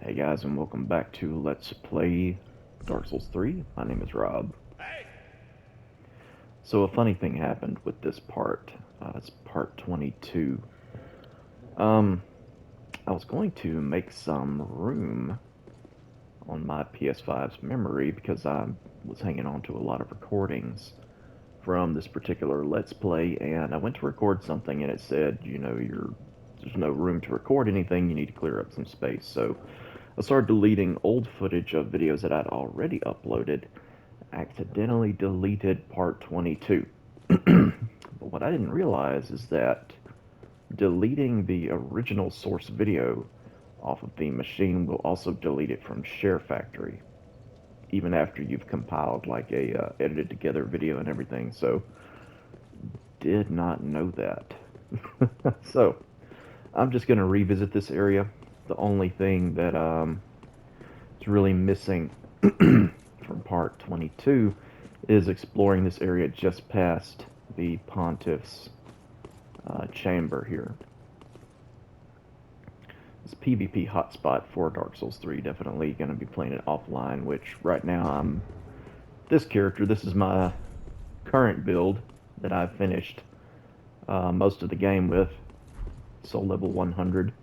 Hey guys, and welcome back to Let's Play Dark Souls 3. My name is Rob. So a funny thing happened with this part. It's part 22. Um, I was going to make some room on my PS5's memory because I was hanging on to a lot of recordings from this particular Let's Play, and I went to record something and it said, there's no room to record anything, you need to clear up some space. So I started deleting old footage of videos that I'd already uploaded. Accidentally deleted part 22. But what I didn't realize is that deleting the original source video off of the machine will also delete it from Share Factory, even after you've compiled like a edited together video and everything. So, did not know that. So, I'm just going to revisit this area. The only thing that is really missing from part 22 is exploring this area just past the Pontiff's chamber here. This PvP hotspot for Dark Souls 3, definitely going to be playing it offline, which right now I'm this character. This is my current build that I've finished most of the game with, soul level 100.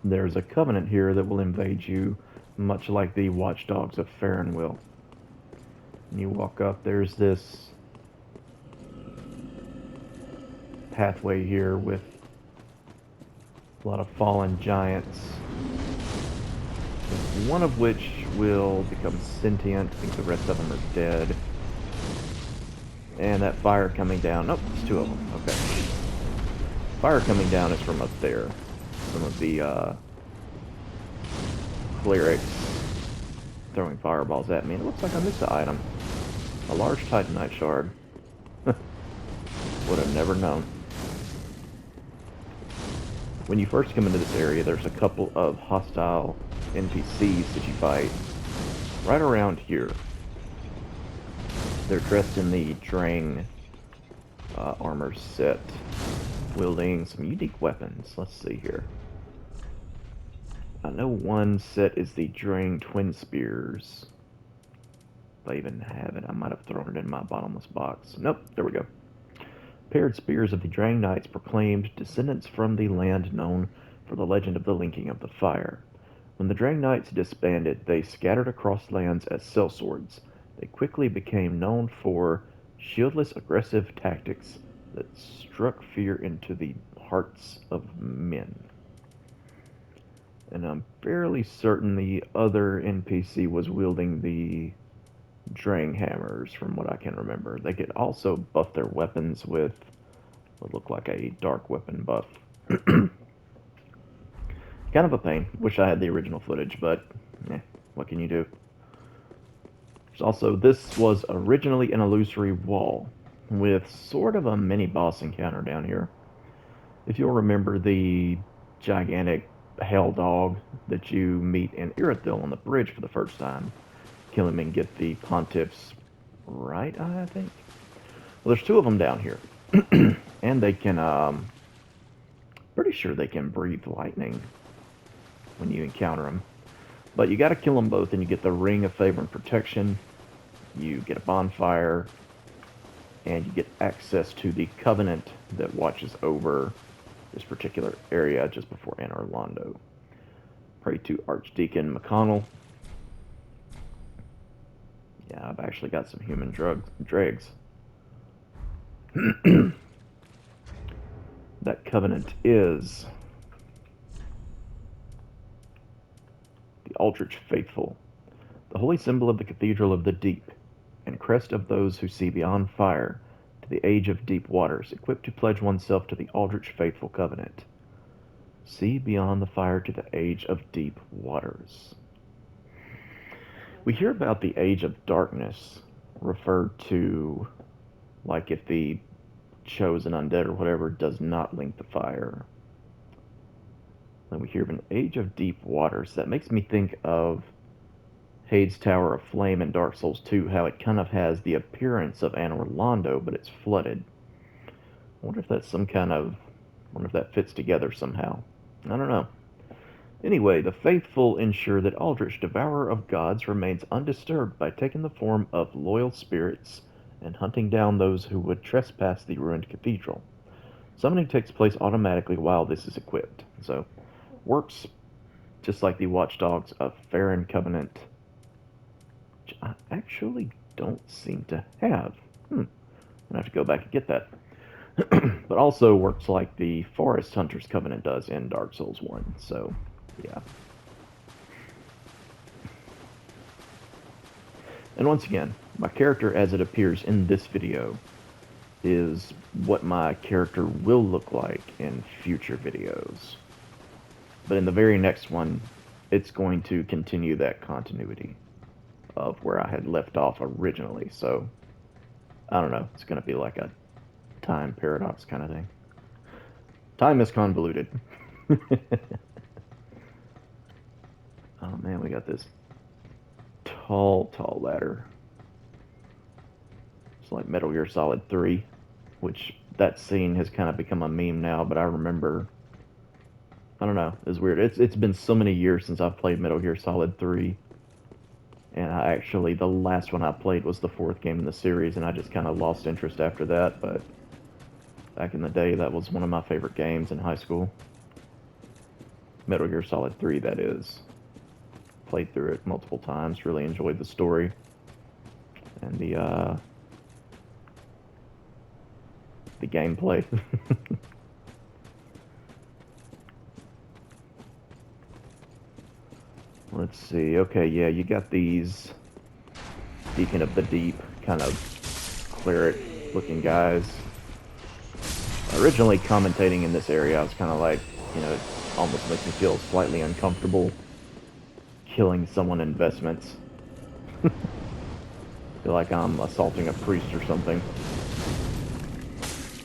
There's a covenant here that will invade you, much like the watchdogs of Farron will. And you walk up, there's this pathway here with a lot of fallen giants, one of which will become sentient. I think the rest of them are dead. And that fire coming down, nope, it's two of them, okay. Fire coming down is from up there. Some of the clerics throwing fireballs at me. It looks like I missed an item. A large titanite shard. Would have never known. When you first come into this area, there's a couple of hostile NPCs that you fight right around here. They're dressed in the Drang armor set, wielding some unique weapons. Let's see here. I know one set is the Drang Twin Spears. If I even have it, I might have thrown it in my bottomless box. Nope, there we go. Paired spears of the Drang Knights proclaimed descendants from the land known for the legend of the linking of the fire. When the Drang Knights disbanded, they scattered across lands as sellswords. They quickly became known for shieldless aggressive tactics that struck fear into the hearts of men. And I'm fairly certain the other NPC was wielding the Drang hammers, from what I can remember. They could also buff their weapons with what looked like a dark weapon buff. Kind of a pain. Wish I had the original footage, but what can you do? There's also, this was originally an illusory wall with sort of a mini boss encounter down here. If you'll remember the gigantic hell dog that you meet in Irithyll on the bridge for the first time, kill him and get the Pontiff's right eye, I think. Well, there's two of them down here. And they can, pretty sure they can breathe lightning when you encounter them. But you gotta kill them both, and you get the Ring of Favor and Protection, you get a bonfire, and you get access to the Covenant that watches over this particular area just before Anor Londo. Pray to Archdeacon McConnell. Yeah, I've actually got some human dregs. That covenant is the Aldrich Faithful, the holy symbol of the Cathedral of the Deep, and crest of those who see beyond fire to the age of deep waters, equipped to pledge oneself to the Aldrich Faithful Covenant. See beyond the fire to the age of deep waters. We hear about the Age of Darkness referred to like if the chosen undead or whatever does not link the fire. Then we hear of an Age of Deep Waters. That makes me think of Hades' Tower of Flame in Dark Souls 2, how it kind of has the appearance of Anor Londo, but it's flooded. I wonder if that's some kind of... I wonder if that fits together somehow. I don't know. Anyway, the faithful ensure that Aldrich, devourer of gods, remains undisturbed by taking the form of loyal spirits and hunting down those who would trespass the ruined cathedral. Summoning takes place automatically while this is equipped, so works just like the watchdogs of Farron Covenant, which I actually don't seem to have. I'm gonna have to go back and get that. But also works like the Forest Hunters Covenant does in Dark Souls 1, so yeah. And once again, my character as it appears in this video is what my character will look like in future videos. But in the very next one, it's going to continue that continuity of where I had left off originally, so I don't know, it's going to be like a time paradox kind of thing. Time is convoluted. Oh man, we got this tall ladder. It's like Metal Gear Solid 3, which that scene has kind of become a meme now, but I remember, I don't know, it's weird. It's been so many years since I've played Metal Gear Solid 3, and the last one I played was the 4th game in the series, and I just kind of lost interest after that, but back in the day, that was one of my favorite games in high school. Metal Gear Solid 3, that is. Played through it multiple times, really enjoyed the story, and the gameplay. Let's see. Okay, yeah, you got these Beacon of the Deep kind of cleric-looking guys. Originally commentating in this area, I was kind of like, it almost makes me feel slightly uncomfortable killing someone in vestments. Feel like I'm assaulting a priest or something.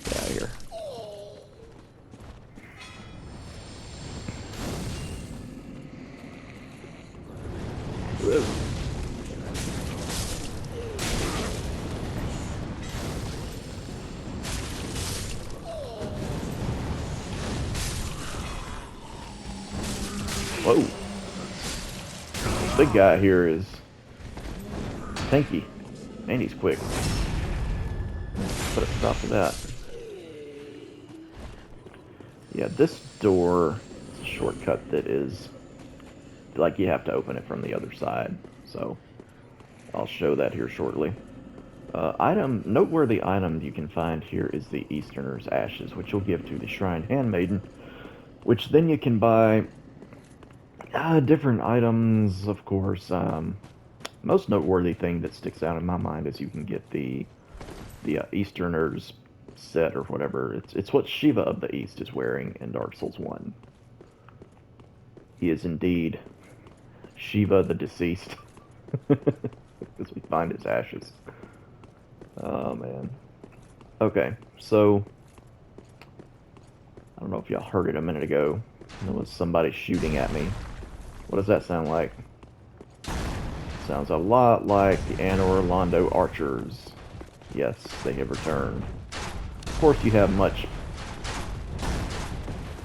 Get out of here. Whoa. Whoa. Big guy here is tanky, and he's quick. Put a stop to that. Yeah, this door is a shortcut that is like you have to open it from the other side, so I'll show that here shortly. Noteworthy item you can find here is the Easterner's Ashes, which you'll give to the Shrine Handmaiden, which then you can buy different items, of course. Most noteworthy thing that sticks out in my mind is you can get the Easterner's set or whatever. It's what Shiva of the East is wearing in Dark Souls 1. He is indeed Shiva the deceased. Because we find his ashes. Oh man. Okay, so I don't know if y'all heard it a minute ago. There was somebody shooting at me. What does that sound like? Sounds a lot like the Anne Orlando Archers. Yes, they have returned. Of course, you have much...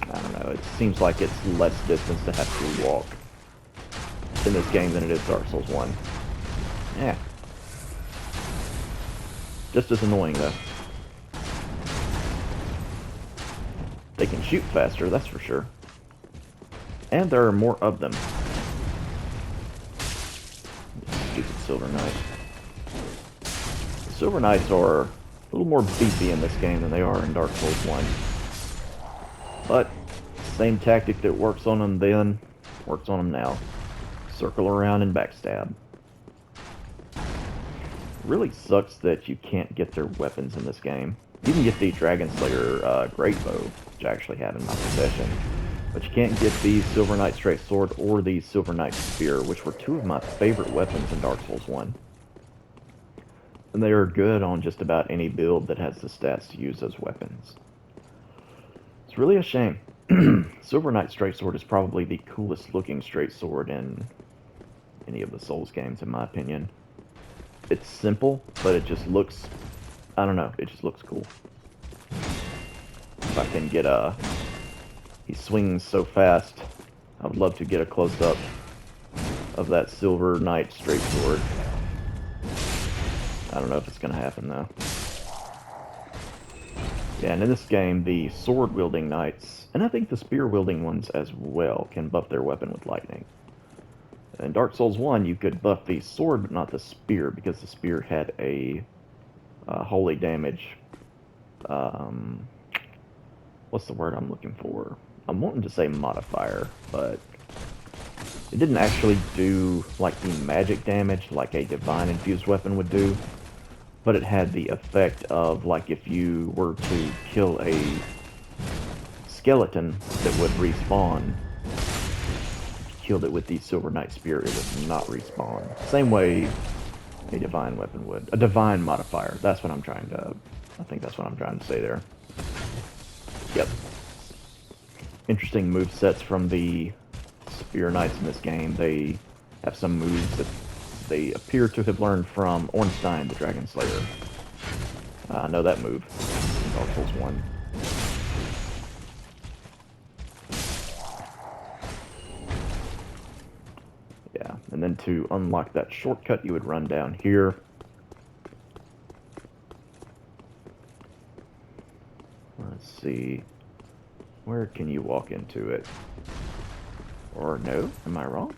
I don't know, it seems like it's less distance to have to walk in this game than it is Dark Souls 1. Yeah. Just as annoying, though. They can shoot faster, that's for sure. And there are more of them. Stupid Silver Knight. The Silver Knights are a little more beefy in this game than they are in Dark Souls 1. But, same tactic that works on them then, works on them now. Circle around and backstab. Really sucks that you can't get their weapons in this game. You can get the Dragon Slayer Great Bow, which I actually have in my possession. But you can't get the Silver Knight Straight Sword or the Silver Knight Spear, which were two of my favorite weapons in Dark Souls 1. And they are good on just about any build that has the stats to use those weapons. It's really a shame. Silver Knight Straight Sword is probably the coolest looking straight sword in any of the Souls games, in my opinion. It's simple, but it just looks, I don't know, it just looks cool. if I can get a... He swings so fast. I would love to get a close-up of that Silver Knight straight sword. I don't know if it's going to happen, though. Yeah, and in this game, the sword-wielding knights, and I think the spear-wielding ones as well, can buff their weapon with lightning. In Dark Souls 1, you could buff the sword, but not the spear, because the spear had a holy damage. What's the word I'm looking for? I'm wanting to say modifier, but it didn't actually do like the magic damage like a divine infused weapon would do, but it had the effect of like if you were to kill a skeleton that would respawn, if you killed it with the Silver Knight Spear, it would not respawn. Same way a divine weapon would. A divine modifier. That's what I'm trying to... I think that's what I'm trying to say there. Yep. Interesting move sets from the Spear Knights in this game. They have some moves that they appear to have learned from Ornstein, the Dragon Slayer. I know that move in Dark Souls 1. Yeah, and then to unlock that shortcut, you would run down here. Let's see. Where can you walk into it? Or no? Am I wrong?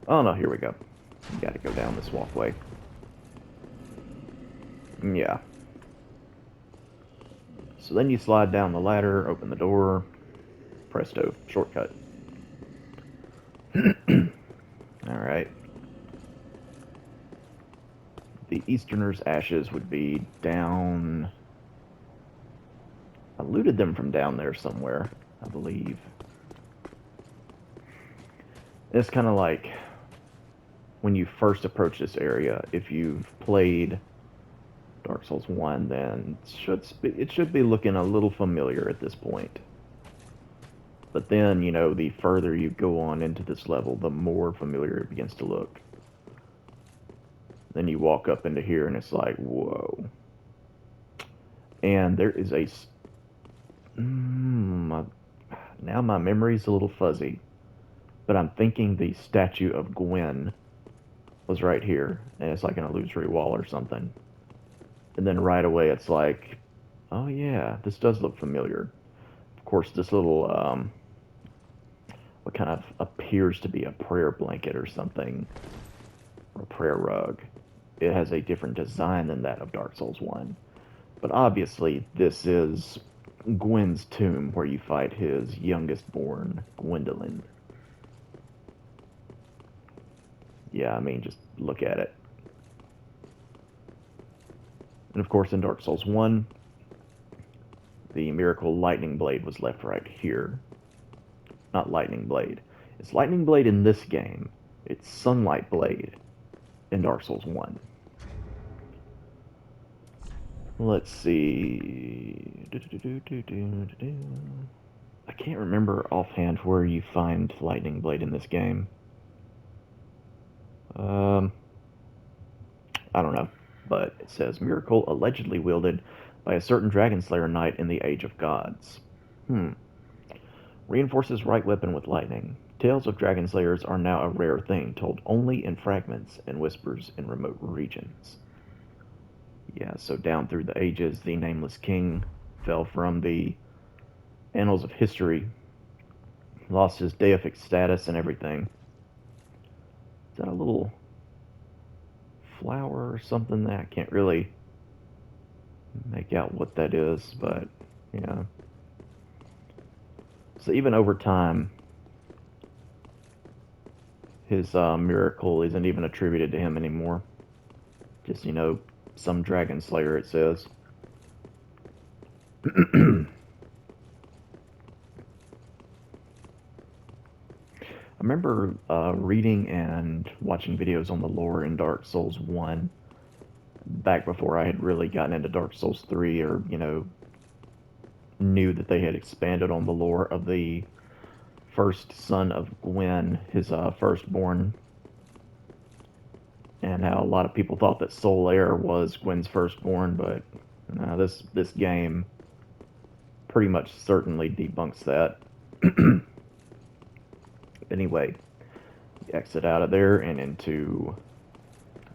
Oh no, here we go. You gotta go down this walkway. Yeah. So then you slide down the ladder, open the door. Presto, shortcut. Alright. The Easterner's ashes would be down... I looted them from down there somewhere, I believe. It's kind of like when you first approach this area, if you've played Dark Souls 1, then it should be looking a little familiar at this point. But then, you know, the further you go on into this level, the more familiar it begins to look. Then you walk up into here and it's like, whoa. And there is a... now my memory's a little fuzzy. But I'm thinking the statue of Gwen was right here. And it's like an illusory wall or something. And then right away it's like, oh yeah, this does look familiar. Of course, this little, what kind of appears to be a prayer blanket or something, or a prayer rug. It has a different design than that of Dark Souls 1. But obviously, this is Gwen's tomb, where you fight his youngest born, Gwendolyn. Yeah, I mean, just look at it. And of course, in Dark Souls 1, the Miracle Lightning Blade was left right here. Not Lightning Blade. It's Lightning Blade in this game. It's Sunlight Blade in Dark Souls 1. Let's see... I can't remember offhand where you find Lightning Blade in this game. I don't know. But it says, Miracle allegedly wielded by a certain Dragon Slayer knight in the Age of Gods. Reinforces right weapon with lightning. Tales of Dragon Slayers are now a rare thing, told only in fragments and whispers in remote regions. Yeah, so down through the ages, the Nameless King fell from the annals of history, lost his deific status and everything. Is that a little flower or something that I can't really make out what that is, but yeah. So even over time, his miracle isn't even attributed to him anymore. Just, you know, some Dragon Slayer, it says. I remember reading and watching videos on the lore in Dark Souls 1 back before I had really gotten into Dark Souls 3, or, you know, knew that they had expanded on the lore of the first son of Gwen, his firstborn, and how a lot of people thought that Solaire was Gwen's firstborn, but this game pretty much certainly debunks that. Anyway, exit out of there and into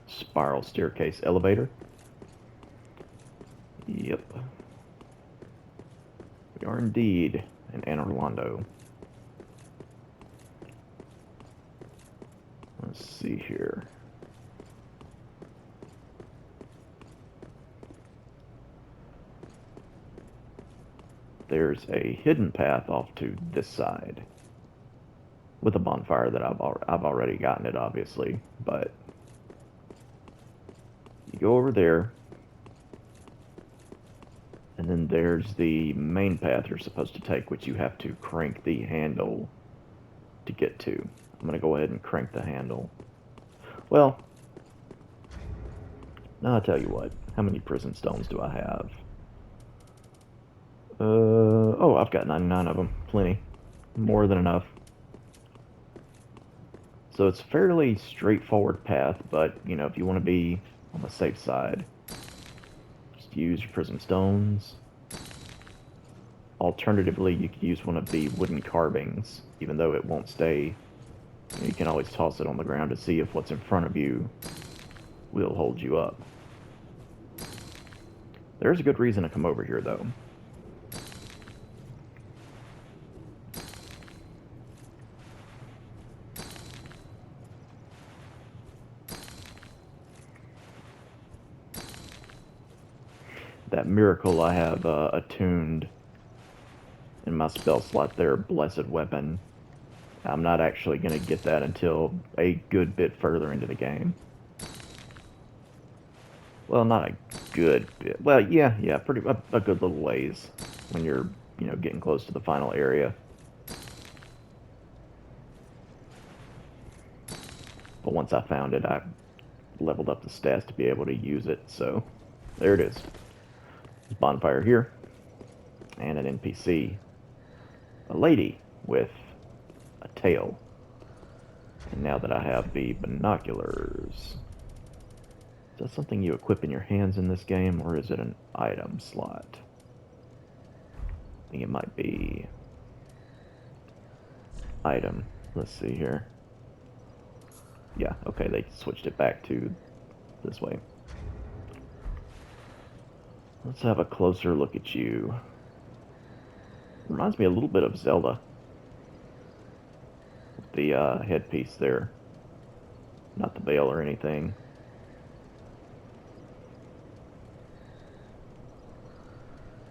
spiral staircase elevator. Yep. We are indeed in Anne Orlando. Let's see here. There's a hidden path off to this side with a bonfire that I've already gotten it, obviously, but you go over there, and then there's the main path you're supposed to take, which you have to crank the handle to get to. I'm going to go ahead and crank the handle. Well, now I'll tell you what. How many prison stones do I have? Oh, I've got 99 of them. Plenty. More than enough. So it's a fairly straightforward path, but, you know, if you want to be on the safe side, just use your prison stones. Alternatively, you could use one of the wooden carvings, even though it won't stay. You can always toss it on the ground to see if what's in front of you will hold you up. There's a good reason to come over here, though. That miracle I have attuned in my spell slot there, Blessed Weapon. I'm not actually going to get that until a good bit further into the game. Well, not a good bit. Well, yeah, pretty a good little ways when you're, you know, getting close to the final area. But once I found it, I leveled up the stats to be able to use it, so there it is. There's a bonfire here, and an NPC. A lady with a tail. And now that I have the binoculars, is that something you equip in your hands in this game, or is it an item slot? I think it might be item. Let's see here. Yeah, okay, they switched it back to this way. Let's have a closer look at you. Reminds me a little bit of Zelda. With the headpiece there. Not the veil or anything.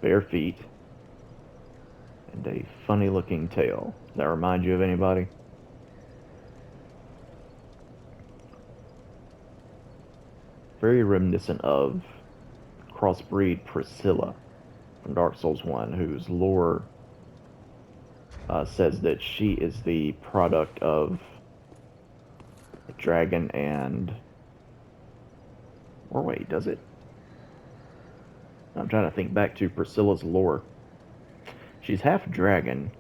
Bare feet. And a funny looking tail. Does that remind you of anybody? Very reminiscent of crossbreed Priscilla from Dark Souls 1, whose lore says that she is the product of a dragon and... Or wait, does it? I'm trying to think back to Priscilla's lore. She's half dragon.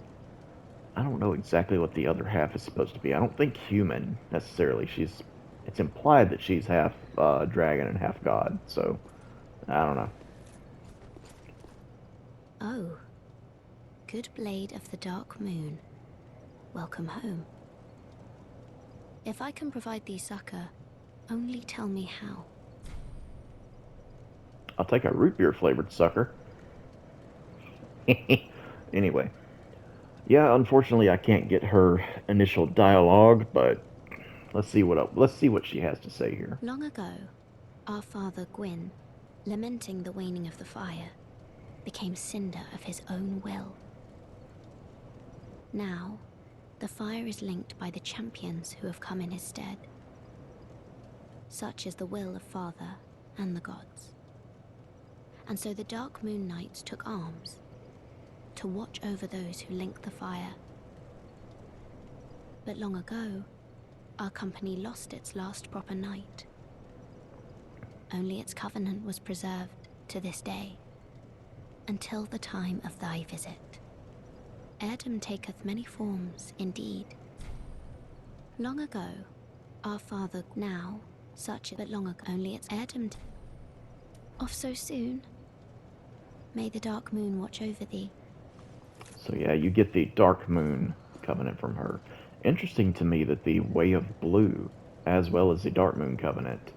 I don't know exactly what the other half is supposed to be. I don't think human, necessarily. It's implied that she's half dragon and half god, so I don't know. Oh. Good blade of the dark moon. Welcome home. If I can provide thee succor, only tell me how. I'll take a root beer flavored sucker. Anyway. Yeah, unfortunately I can't get her initial dialogue, but let's see what she has to say here. Long ago, our father Gwyn, lamenting the waning of the fire, became cinder of his own will. Now, the fire is linked by the champions who have come in his stead. Such is the will of Father and the gods. And so the Dark Moon Knights took arms to watch over those who link the fire. But long ago, our company lost its last proper knight. Only its covenant was preserved to this day, until the time of thy visit. Heirdom taketh many forms, indeed. Long ago, our father now, such but long ago, only its heirdom off so soon. May the dark moon watch over thee. So yeah, you get the Dark Moon Covenant from her. Interesting to me that the Way of Blue, as well as the Dark Moon Covenant,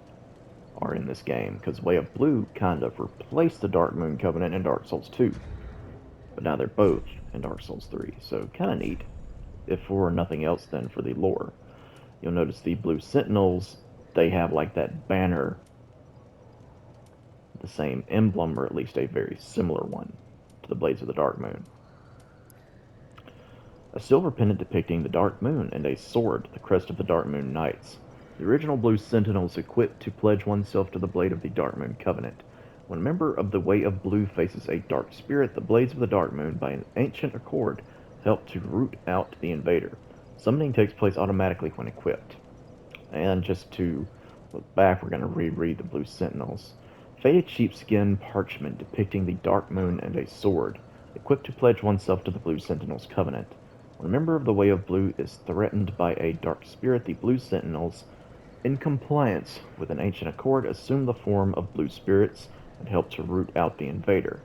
are in this game, because Way of Blue kind of replaced the Dark Moon Covenant in Dark Souls 2, but now they're both in Dark Souls 3, so kind of neat, if for nothing else than for the lore. You'll notice the Blue Sentinels, they have like that banner, the same emblem, or at least a very similar one, to the Blades of the Dark Moon. A silver pendant depicting the Dark Moon and a sword, the crest of the Dark Moon Knights. The original Blue Sentinels equipped to pledge oneself to the Blade of the Dark Moon Covenant. When a member of the Way of Blue faces a dark spirit, the Blades of the Dark Moon, by an ancient accord, help to root out the invader. Summoning takes place automatically when equipped. And just to look back, we're going to reread the Blue Sentinels. Faded sheepskin parchment depicting the Dark Moon and a sword, equipped to pledge oneself to the Blue Sentinels Covenant. When a member of the Way of Blue is threatened by a dark spirit, the Blue Sentinels, in compliance with an ancient accord, assume the form of blue spirits and help to root out the invader.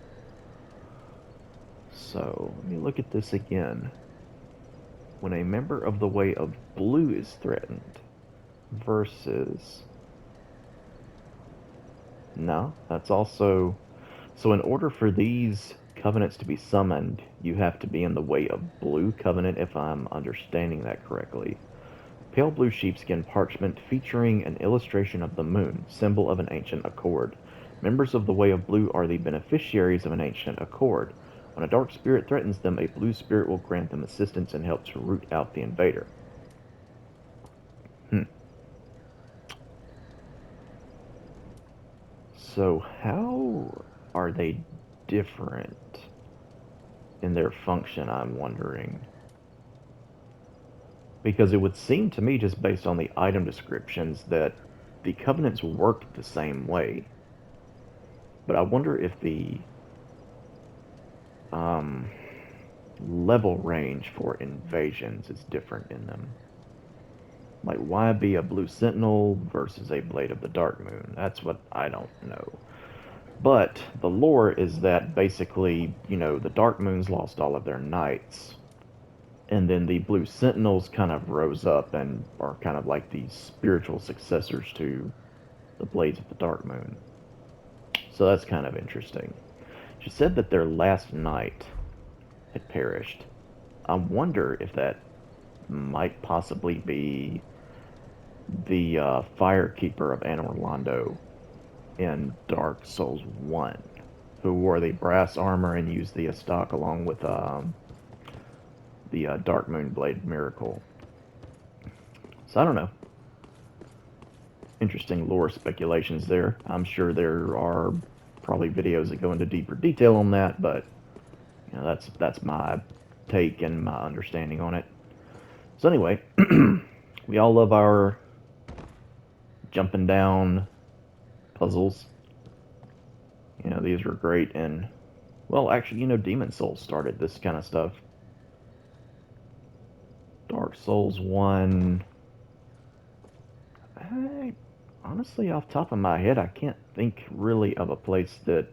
So, let me look at this again. When a member of the Way of Blue is threatened, versus... No, that's also... So in order for these covenants to be summoned, you have to be in the Way of Blue covenant, if I'm understanding that correctly. Pale blue sheepskin parchment featuring an illustration of the moon, symbol of an ancient accord. Members of the Way of Blue are the beneficiaries of an ancient accord. When a dark spirit threatens them, a blue spirit will grant them assistance and help to root out the invader. So how are they different in their function, I'm wondering? Because it would seem to me, just based on the item descriptions, that the covenants work the same way. But I wonder if the level range for invasions is different in them. Like, why be a Blue Sentinel versus a Blade of the Dark Moon? That's what I don't know. But the lore is that basically, the Dark Moons lost all of their knights, and then the Blue Sentinels kind of rose up and are kind of like the spiritual successors to the Blades of the Dark Moon. So that's kind of interesting. She said that their last knight had perished. I wonder if that might possibly be the Firekeeper of Anor Londo in Dark Souls 1, who wore the brass armor and used the Astak along with the Dark Moon Blade Miracle. So I don't know. Interesting lore speculations there. I'm sure there are probably videos that go into deeper detail on that, but that's my take and my understanding on it. So anyway, we all love our jumping down puzzles. These were great, and well, actually, Demon Souls started this kind of stuff. Dark Souls 1. Honestly, off the top of my head, I can't think really of a place that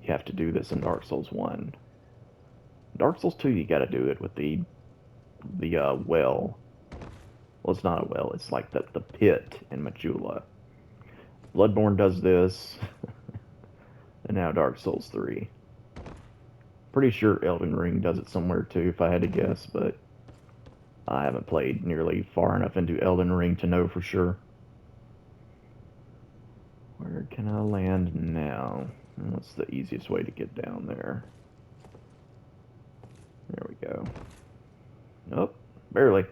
you have to do this in Dark Souls 1. Dark Souls 2, you gotta do it with the well. Well, it's not a well, it's like the pit in Majula. Bloodborne does this, and now Dark Souls 3. Pretty sure Elden Ring does it somewhere too, if I had to guess, but I haven't played nearly far enough into Elden Ring to know for sure. Where can I land now? What's the easiest way to get down there? There we go. Nope, barely.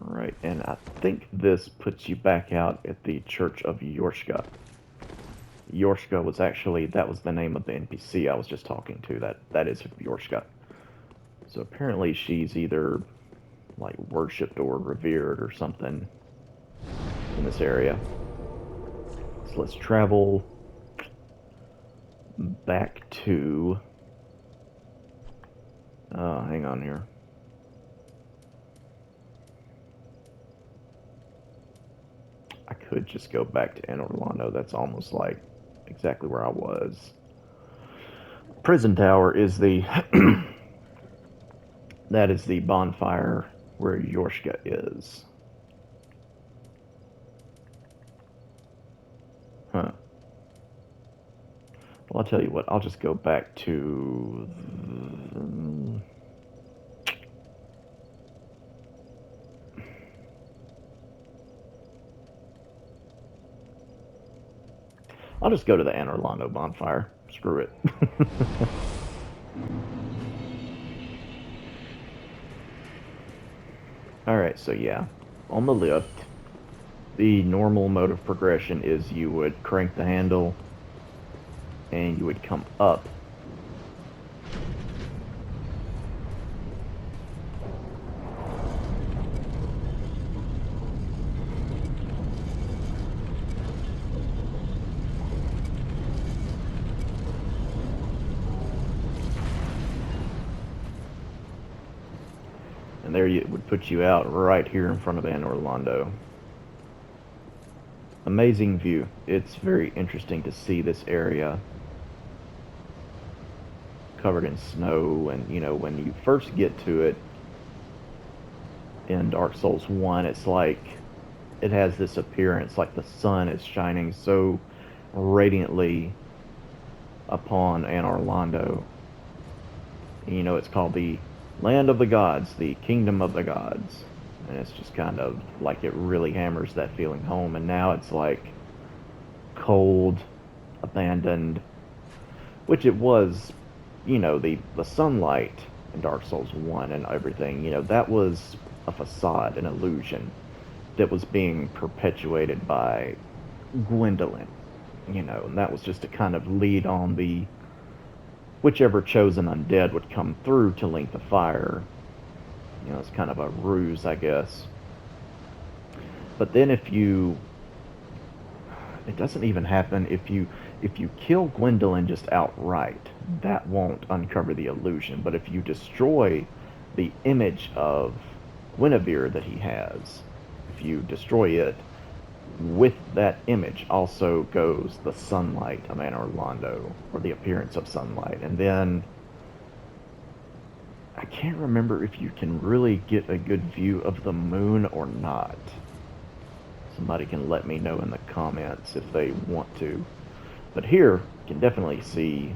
Alright, and I think this puts you back out at the Church of Yorshka. Yorshka was actually, that was the name of the NPC I was just talking to. That is Yorshka. So apparently she's either like worshipped or revered or something in this area. So let's travel back to... hang on here. I could just go back to Anne Orlando. That's almost like exactly where I was. Prison Tower is the that is the bonfire where Yorshka is. Huh. Well, I'll tell you what. I'll just go back to. I'll just go to the Anne Orlando bonfire. Screw it. Alright, so yeah. On the lift, the normal mode of progression is you would crank the handle and you would come up. And there it would put you out right here in front of Anne Orlando. Amazing view. It's very interesting to see this area covered in snow, and you know, when you first get to it in Dark Souls 1, it's like it has this appearance like the sun is shining so radiantly upon Anne Orlando. You know, it's called the Land of the Gods, the Kingdom of the Gods. And it's just kind of like it really hammers that feeling home. And now it's like cold, abandoned, which it was, you know, the sunlight in Dark Souls 1 and everything, you know, that was a facade, an illusion that was being perpetuated by Gwendolyn, you know, and that was just to kind of lead on the whichever chosen undead would come through to link the fire. You know, it's kind of a ruse, I guess. But then if you, it doesn't even happen if you kill Gwendolyn just outright, that won't uncover the illusion. But if you destroy the image of Guinevere that he has, if you destroy it, with that image also goes the sunlight of Anne Orlando, or the appearance of sunlight. And then I can't remember if you can really get a good view of the moon or not. Somebody can let me know in the comments if they want to. But here, you can definitely see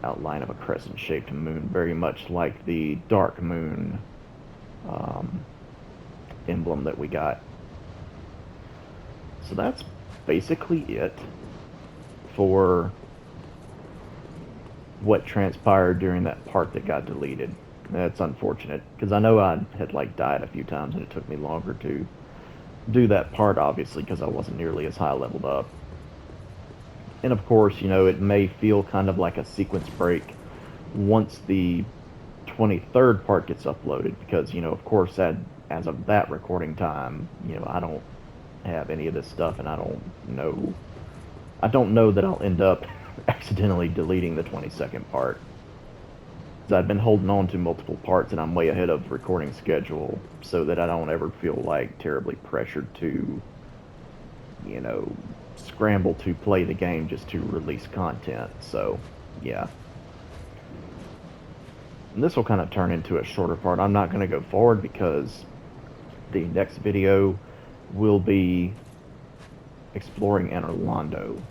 outline of a crescent-shaped moon, very much like the dark moon emblem that we got. So that's basically it for what transpired during that part that got deleted. That's unfortunate, because I know I had like died a few times and it took me longer to do that part, obviously, because I wasn't nearly as high leveled up. And of course, you know, it may feel kind of like a sequence break once the 23rd part gets uploaded, because, you know, of course, as of that recording time, you know, I don't have any of this stuff, and I don't know that I'll end up accidentally deleting the 22nd part. Because I've been holding on to multiple parts, and I'm way ahead of recording schedule, so that I don't ever feel like terribly pressured to, you know, scramble to play the game just to release content. So, yeah. And this will kind of turn into a shorter part. I'm not going to go forward because the next video will be exploring Anne Orlando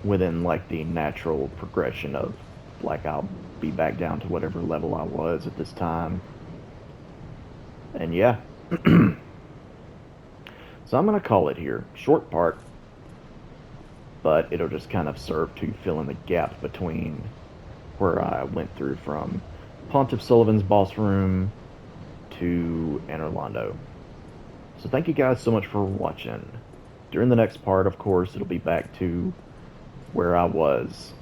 within like the natural progression of, like, I'll be back down to whatever level I was at this time. And yeah. So I'm going to call it here. Short part, but it'll just kind of serve to fill in the gap between where I went through from Pontiff Sullivan's boss room to Anne Orlando. So thank you guys so much for watching. During the next part, of course, it'll be back to where I was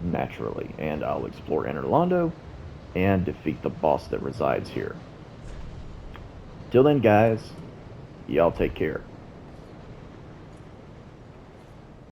naturally, and I'll explore Anne Orlando and defeat the boss that resides here. Till then, guys, y'all take care.